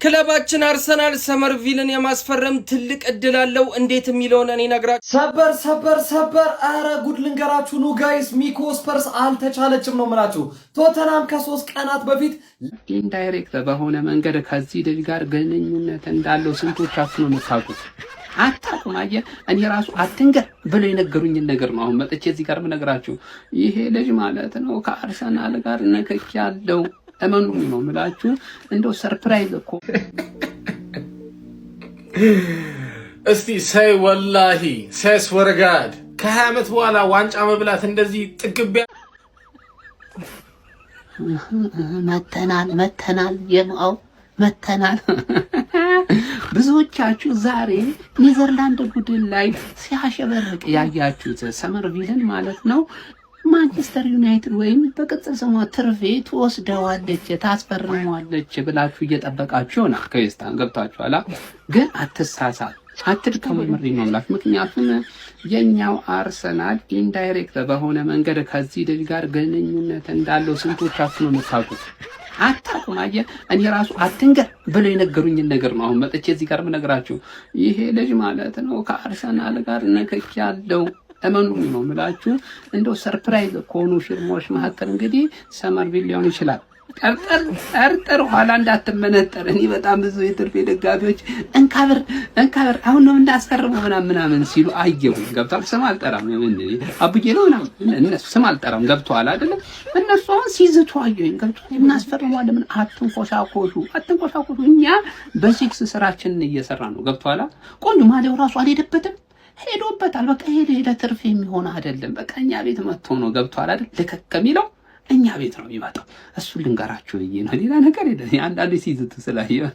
ክለባችን አርሰናል ሰመርቪልን የማስፈረም ትልቅ እድል አለው። እንዴት የሚለውን እኔ ነግራችሁ ሰበር አረ ጉድ ልንገራችሁ ኑ ጋይስ። ሚኮ ስፐርስ አልተቻለችም ነው የምላችሁ። ቶተናም ከ3 ቀናት በፊት ኢንዳይሬክት በሆነ መንገድ ከዚህ ልጅ ጋር ግንኙነት እንዳለው ስንቶቻችሁ ነው የምታውቁት? አታውቁም። አየህ እኔ ራሱ አትንገር ብለው የነገሩኝን ነገር ነው አሁን መጥቼ እዚህ ጋር የምነግራችሁ። ይሄ ልጅ ማለት ነው ከአርሰናል ጋር ንክኪ ያለው እመኑኝ ነው የምላችሁ። እንደው ሰርፕራይዝ እኮ እስቲ ሳይ ወላሂ ሳይስ ወርጋድ ከ20 ዓመት በኋላ ዋንጫ መብላት እንደዚህ ጥግቢያ መተናል የማው መተናል። ብዙዎቻችሁ ዛሬ ኔዘርላንድ ቡድን ላይ ሲያሸበርቅ ያያችሁት ሰመርቪልን ማለት ነው ማንቸስተር ዩናይትድ ወይም በቅጽል ስሟ ትርፌ ትወስደዋለች ታስፈርመዋለች ብላችሁ እየጠበቃችሁ ነው። ከስታን ገብታችኋላ። ግን አትሳሳት፣ አትድከሙ። ምሪ ነው ላፍ ምክንያቱም የኛው አርሰናል ኢንዳይሬክት በሆነ መንገድ ከዚህ ልጅ ጋር ግንኙነት እንዳለው ስንቶቻችሁ ነው የምታውቁት? አታውቁም። አየህ እኔ ራሱ አትንገር ብለው የነገሩኝን ነገር ነው አሁን መጥቼ እዚህ ጋር የምነግራችሁ። ይሄ ልጅ ማለት ነው ከአርሰናል ጋር ንክኪ ያለው እመኑኝ ነው የምላችሁ። እንደው ሰርፕራይዝ ከሆኑ ፊርማዎች መካከል እንግዲህ ሰመርቪል ሊሆን ይችላል። ጠርጠር ኋላ እንዳትመነጠር። እኔ በጣም ብዙ የትርፌ ደጋፊዎች እንካብር አሁን ነው እንዳስፈርመው ምናምን ሲሉ አየሁ። ገብቷል። ስም አልጠራም ምን አቡዬ ነው እነሱ ስም አልጠራም። ገብቷል አይደለም? እነሱ አሁን ሲዝቱ አየሁኝ። ገብቷል። እናስፈርመዋለን። ምን አትንቆሻቆሹ። እኛ በሲክስ ስራችንን እየሰራ ነው። ገብቷል። ቆንጆ ማሊያው ራሱ አልሄደበትም። ሄዶበታል። በቃ ሄደ ትርፍ የሚሆን አይደለም። በቃ እኛ ቤት መጥቶ ነው። ገብቷል አይደል? ለከከ የሚለው እኛ ቤት ነው የሚመጣው። እሱ ልንገራችሁ ብዬ ነው፣ ሌላ ነገር የለም። አንዳንዴ ሲዝቱ ስላየው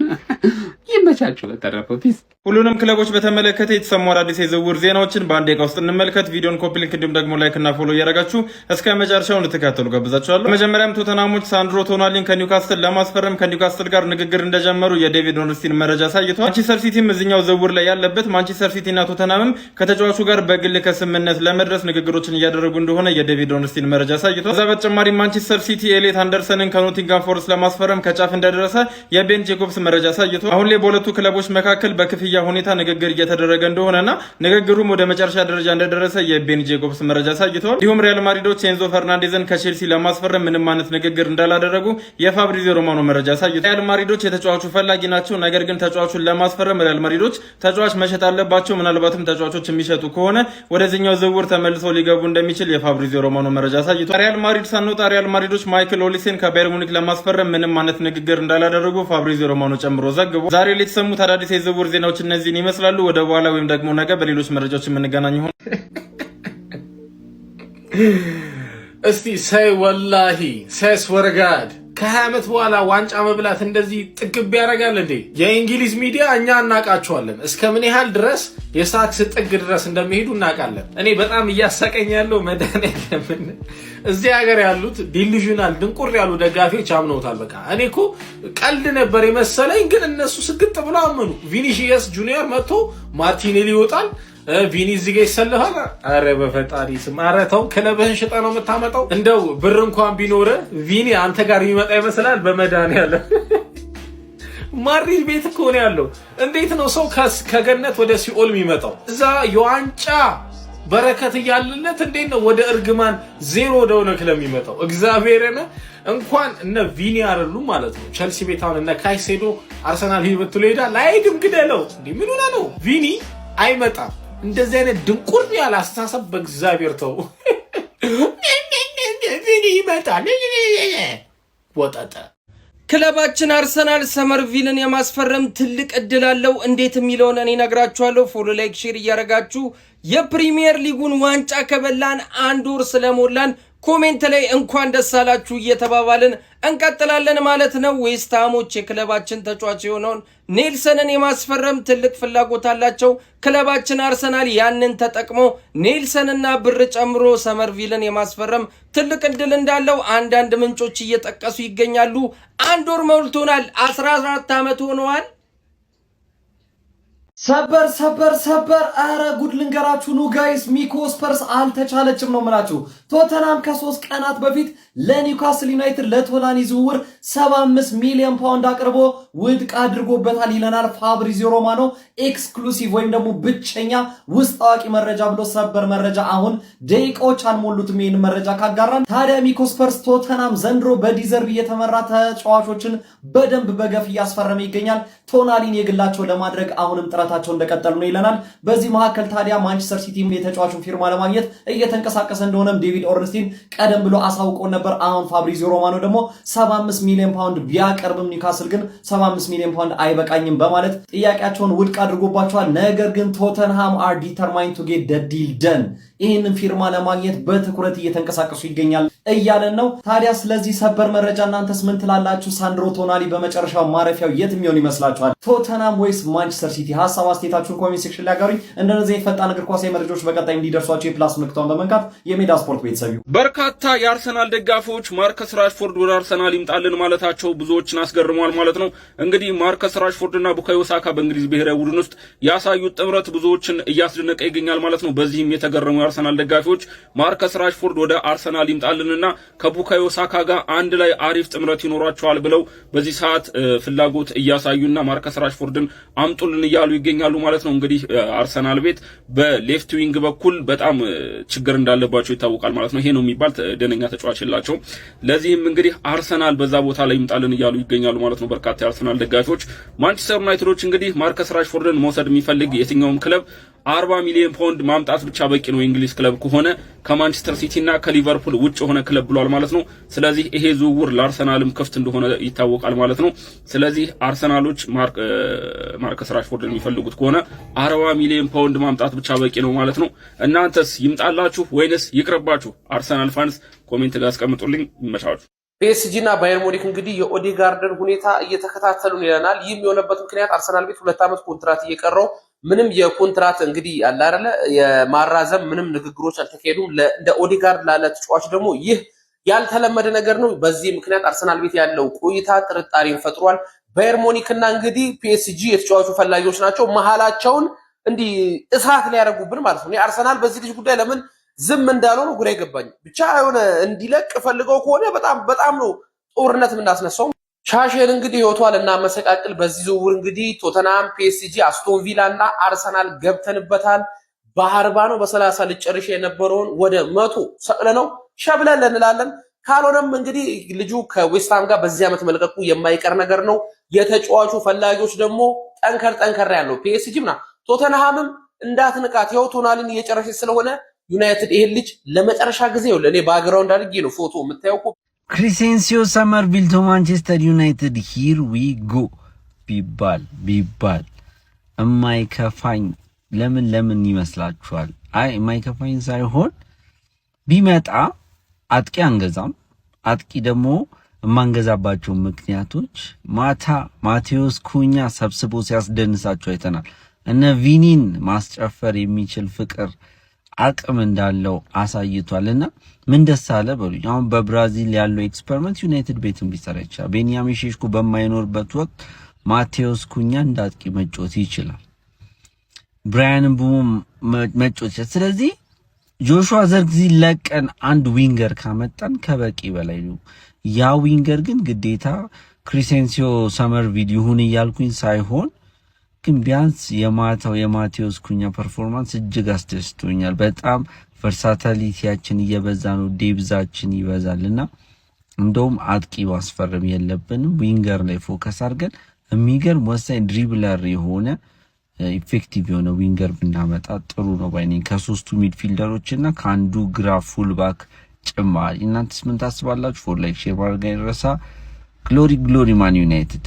ይመቻችሁ። በተረፈው ፒስ። ሁሉንም ክለቦች በተመለከተ የተሰሙ አዳዲስ የዝውውር ዜናዎችን በአንድ ደቂቃ ውስጥ እንመልከት። ቪዲዮን ኮፒ ሊንክ እንዲሁም ደግሞ ላይክ እና ፎሎ እያደረጋችሁ እስከ መጨረሻው እንድትከታተሉ ጋብዛችኋለሁ። በመጀመሪያም ቶተናሞች ሳንድሮ ቶናሊን ከኒውካስትል ለማስፈረም ከኒውካስትል ጋር ንግግር እንደጀመሩ የዴቪድ ኦርንስቲን መረጃ አሳይቷል። ማንቸስተር ሲቲም እዚኛው ዝውውር ላይ ያለበት፣ ማንቸስተር ሲቲ እና ቶተናምም ከተጫዋቹ ጋር በግል ከስምምነት ለመድረስ ንግግሮችን እያደረጉ እንደሆነ የዴቪድ ኦርንስቲን መረጃ አሳይቷል። ከዛ በተጨማሪ ማንቸስተር ሲቲ ኤሌት አንደርሰንን ከኖቲንጋም ፎረስት ለማስፈረም ከጫፍ እንደደረሰ የቤን ጄኮብስ መረጃ አሳይቷል። አሁን ላይ በሁለቱ ክለቦች መካከል በክፍያ ሁኔታ ንግግር እየተደረገ እንደሆነና ንግግሩም ወደ መጨረሻ ደረጃ እንደደረሰ የቤን ጄኮብስ መረጃ አሳይቷል። እንዲሁም ሪያል ማድሪዶች ኤንዞ ፈርናንዴዝን ከቼልሲ ለማስፈረም ምንም አይነት ንግግር እንዳላደረጉ የፋብሪዚዮ ሮማኖ መረጃ አሳይቷል። ሪያል ማድሪዶች የተጫዋቹ ፈላጊ ናቸው። ነገር ግን ተጫዋቹን ለማስፈረም ሪያል ማድሪዶች ተጫዋች መሸጥ አለባቸው። ምናልባትም ተጫዋቾች የሚሸጡ ከሆነ ወደዚህኛው ዝውውር ተመልሰው ሊገቡ እንደሚችል የፋብሪዚዮ ሮማኖ መረጃ አሳይቷል። ሪያል ማድሪድ ሳንወጣ ሪያል ማድሪዶች ማይክል ኦሊሴን ከባየር ሙኒክ ለማስፈረም ምንም አይነት ንግግር እንዳላደረጉ ፋብሪዚዮ ሮማኖ ጨምሮ ዘግቧል። ዛሬ ላይ የተሰሙት አዳዲስ የዝውውር ዜናዎች እነዚህን ይመስላሉ። ወደ በኋላ ወይም ደግሞ ነገ በሌሎች መረጃዎች የምንገናኝ ይሆናል። እስቲ ሳይ ወላሂ ሳይስ ወርጋድ ከ20 ዓመት በኋላ ዋንጫ መብላት እንደዚህ ጥግብ ያደርጋል እንዴ? የእንግሊዝ ሚዲያ እኛ እናውቃቸዋለን። እስከ ምን ያህል ድረስ የሳክስ ጥግ ድረስ እንደሚሄዱ እናውቃለን። እኔ በጣም እያሳቀኝ ያለው መድኃኒዓለም እዚህ ሀገር ያሉት ዲሉዥናል ድንቁር ያሉ ደጋፊዎች አምነውታል። በቃ እኔ እኮ ቀልድ ነበር የመሰለኝ፣ ግን እነሱ ስግጥ ብለው አመኑ። ቪኒሺየስ ጁኒየር መጥቶ ማርቲኔሊ ይወጣል፣ ቪኒ እዚህ ጋር ይሰለፋል። አረ በፈጣሪ ስም አረ ተው፣ ክለብህን ሽጠ ነው የምታመጣው። እንደው ብር እንኳን ቢኖር ቪኒ አንተ ጋር የሚመጣ ይመስላል። በመድኃኒዓለም ማድሪድ ቤት እኮ ነው ያለው። እንዴት ነው ሰው ከገነት ወደ ሲኦል የሚመጣው? እዛ የዋንጫ በረከት እያለለት እንዴት ነው ወደ እርግማን ዜሮ ወደሆነ ክለብ የሚመጣው? እግዚአብሔርን እንኳን እነ ቪኒ አይደሉም ማለት ነው። ቸልሲ ቤት አሁን እነ ካይሴዶ አርሰናል ሂድ ብትሉ ይሄዳል። አይድም ግደለው እንዴ! ምን ሆነ ነው? ቪኒ አይመጣም። እንደዚህ አይነት ድንቁር ያለ አስተሳሰብ በእግዚአብሔር ተው። ቪኒ ይመጣል ወጣጣ። ክለባችን አርሰናል ሰመርቪልን የማስፈረም ትልቅ እድል አለው። እንዴት የሚለውን እኔ ነግራችኋለሁ። ፎሎ ላይክ ሼር እያደረጋችሁ የፕሪሚየር ሊጉን ዋንጫ ከበላን 1 ወር ስለሞላን ኮሜንት ላይ እንኳን ደስ አላችሁ እየተባባልን እንቀጥላለን ማለት ነው። ዌስትሃሞች የክለባችን ተጫዋች የሆነውን ኔልሰንን የማስፈረም ትልቅ ፍላጎት አላቸው። ክለባችን አርሰናል ያንን ተጠቅሞ ኔልሰንና ብር ጨምሮ ሰመርቪልን የማስፈረም ትልቅ እድል እንዳለው አንዳንድ ምንጮች እየጠቀሱ ይገኛሉ። 1 ወር ሞልቶናል። 14 ዓመት ሆነዋል። ሰበር አረ ጉድ ልንገራችሁ ኑ ጋይስ። ሚኮ ስፐርስ አልተቻለችም ነው የምላችሁ። ቶተናም ከ3 ቀናት በፊት ለኒውካስል ዩናይትድ ለቶላኒ ዝውውር 75 ሚሊዮን ፓውንድ አቅርቦ ውድቅ አድርጎበታል ይለናል ፋብሪዚዮ ሮማኖ። ኤክስክሉሲቭ ወይም ደግሞ ብቸኛ ውስጥ አዋቂ መረጃ ብሎ ሰበር መረጃ አሁን ደቂቃዎች አልሞሉትም ይህን መረጃ ካጋራን። ታዲያ ሚኮ ስፐርስ ቶተናም ዘንድሮ በዲዘርቭ እየተመራ ተጫዋቾችን በደንብ በገፍ እያስፈረመ ይገኛል። ቶናሊን የግላቸው ለማድረግ አሁንም ጥረታቸው እንደቀጠሉ ነው ይለናል። በዚህ መካከል ታዲያ ማንቸስተር ሲቲ የተጫዋቹን ፊርማ ለማግኘት እየተንቀሳቀሰ እንደሆነም ዴቪድ ኦርንስቲን ቀደም ብሎ አሳውቆ ነበር። አሁን ፋብሪዚዮ ሮማኖ ደግሞ 75 ሚሊዮን ፓውንድ ቢያቀርብም ኒውካስል ግን 75 ሚሊዮን ፓውንድ አይበቃኝም በማለት ጥያቄያቸውን ውድቅ አድርጎባቸዋል። ነገር ግን ቶተንሃም አር ዲተርማይንድ ቱ ጌት ደ ዲል ደን ይህንን ፊርማ ለማግኘት በትኩረት እየተንቀሳቀሱ ይገኛል እያለን ነው። ታዲያ ስለዚህ ሰበር መረጃ እናንተስ ምን ትላላችሁ? ሳንድሮ ቶናሊ በመጨረሻው ማረፊያው የት የሚሆን ይመስላችኋል? ቶተንሃም ወይስ ማንቸስተር ሲቲ? ሀሳብ አስተያየታችሁን ኮሜንት ሴክሽን ላይ አጋሩኝ። እንደነዚህ ፈጣን እግር ኳስ መረጃዎች በቀጣይ እንዲደርሷቸው የፕላስ ምልክቷን በመንካት የሜዳ ስፖርት ቤተሰብ ይሁኑ። በርካታ የአርሰናል ደጋፊዎች ማርከስ ራሽፎርድ ወደ አርሰናል ይምጣልን ማለታቸው ብዙዎችን አስገርሟል ማለት ነው። እንግዲህ ማርከስ ራሽፎርድ እና ቡካዮ ሳካ በእንግሊዝ ብሔራዊ ቡድን ውስጥ ያሳዩት ጥምረት ብዙዎችን እያስደነቀ ይገኛል ማለት ነው። በዚህም የተገረሙ የአርሰናል ደጋፊዎች ማርከስ ራሽፎርድ ወደ አርሰናል ይምጣልንና ከቡካዮ ሳካ ጋር አንድ ላይ አሪፍ ጥምረት ይኖራቸዋል ብለው በዚህ ሰዓት ፍላጎት እያሳዩና ማርከስ ራሽፎርድን አምጡልን እያሉ ይገኛሉ ማለት ነው። እንግዲህ አርሰናል ቤት በሌፍት ዊንግ በኩል በጣም ችግር እንዳለባቸው ይታወቃል ማለት ነው። ይሄ ነው የሚባል ደነኛ ተጫዋች የላቸውም። ለዚህም እንግዲህ አርሰናል በዛ ቦታ ላይ ይምጣልን እያሉ ይገኛሉ ማለት ነው በርካታ የአርሰናል ደጋፊዎች። ማንቸስተር ዩናይትዶች እንግዲህ ማርከስ ራሽፎርድን መውሰድ የሚፈልግ የትኛውም ክለብ 40 ሚሊዮን ፓውንድ ማምጣት ብቻ በቂ ነው የእንግሊዝ ክለብ ከሆነ ከማንቸስተር ሲቲ እና ከሊቨርፑል ውጭ ሆነ ክለብ ብሏል ማለት ነው። ስለዚህ ይሄ ዝውውር ለአርሰናልም ክፍት እንደሆነ ይታወቃል ማለት ነው። ስለዚህ አርሰናሎች ማርከስ ራሽፎርድን የሚፈልጉት ከሆነ 40 ሚሊዮን ፓውንድ ማምጣት ብቻ በቂ ነው ማለት ነው። እናንተስ ይምጣላችሁ ወይንስ ይቅርባችሁ? አርሰናል ፋንስ ኮሜንት ጋር አስቀምጡልኝ። ይመቻችሁ። ፒኤስጂ እና ባየር ሙኒክ እንግዲህ የኦዴጋርድን ሁኔታ እየተከታተሉ ይለናል። ይህም የሆነበት ምክንያት አርሰናል ቤት 2 ዓመት ኮንትራት እየቀረው ምንም የኮንትራት እንግዲህ አለ አይደለ የማራዘም ምንም ንግግሮች አልተካሄዱም። እንደ ኦዴጋርድ ላለ ተጫዋች ደግሞ ይህ ያልተለመደ ነገር ነው። በዚህ ምክንያት አርሰናል ቤት ያለው ቆይታ ጥርጣሬን ፈጥሯል። ባየር ሙኒክ እና እንግዲህ ፒኤስጂ የተጫዋቹ ፈላጊዎች ናቸው። መሃላቸውን እንዲህ እሳት ሊያደርጉብን ማለት ነው። አርሰናል በዚህ ልጅ ጉዳይ ለምን ዝም እንዳለው ነው ጉዳይ ገባኝ። ብቻ የሆነ እንዲለቅ ፈልገው ከሆነ በጣም ነው ጦርነት የምናስነሳው። ሻሼን እንግዲህ ህይወቷን እናመሰቃቅል። በዚህ ዝውውር እንግዲህ ቶተናም፣ ፒኤስጂ፣ አስቶን ቪላ እና አርሰናል ገብተንበታል። በ40 ነው በ30 ልጨርሽ የነበረውን ወደ 100 ሰቅለ ነው ሸብለን እንላለን። ካልሆነም እንግዲህ ልጁ ከዌስትሃም ጋር በዚህ ዓመት መልቀቁ የማይቀር ነገር ነው። የተጫዋቹ ፈላጊዎች ደግሞ ጠንከር ያለው ፒኤስጂ እና ቶተንሃምም እንዳትንቃት ይኸው ቶናሊን እየጨረሰ ስለሆነ ዩናይትድ ይሄን ልጅ ለመጨረሻ ጊዜ ነው ለኔ ባግራውንድ አድርጌ ነው ፎቶ የምታየው። ክሪሴንሲዮ ሰመርቪል ቱ ማንቸስተር ዩናይትድ ሂር ዊ ጎ ቢባል የማይከፋኝ ለምን ይመስላችኋል? አይ የማይከፋኝ ሳይሆን ቢመጣ አጥቂ አንገዛም። አጥቂ ደግሞ የማንገዛባቸው ምክንያቶች ማቴዎስ ኩኛ ሰብስቦ ሲያስደንሳቸው አይተናል። እነ ቪኒን ማስጨፈር የሚችል ፍቅር አቅም እንዳለው አሳይቷልና ምን ደስ አለ በሉኝ። አሁን በብራዚል ያለው ኤክስፐሪመንት ዩናይትድ ቤትም ቢሰራ ይችላል። ቤንያሚን ሼሽኮ በማይኖርበት ወቅት ማቴዎስ ኩኛ እንዳጥቂ መጫወት ይችላል። ብራያን ምቡሞ መጫወት ይችላል። ስለዚህ ጆሹዋ ዘርክዚ ለቀን አንድ ዊንገር ካመጣን ከበቂ በላይ ነው። ያ ዊንገር ግን ግዴታ ክሪሴንሲዮ ሰመርቪል ይሁን እያልኩኝ ሳይሆን ግን ቢያንስ የማቴዎስ ኩኛ ፐርፎርማንስ እጅግ አስደስቶኛል። በጣም ቨርሳታሊቲያችን እየበዛ ነው፣ ዴብዛችን ይበዛልና እንደውም አጥቂ ማስፈረም የለብንም። ዊንገር ላይ ፎከስ አድርገን የሚገርም ወሳኝ ድሪብለር የሆነ ኢፌክቲቭ የሆነ ዊንገር ብናመጣ ጥሩ ነው ባይኔ ከሶስቱ ሚድፊልደሮች እና ከአንዱ ግራ ፉልባክ ጭማሪ። እናንተስ ምን ታስባላችሁ? ፎር ላይክ ሼር ማድረግ አይረሳ። ግሎሪ ማን ዩናይትድ።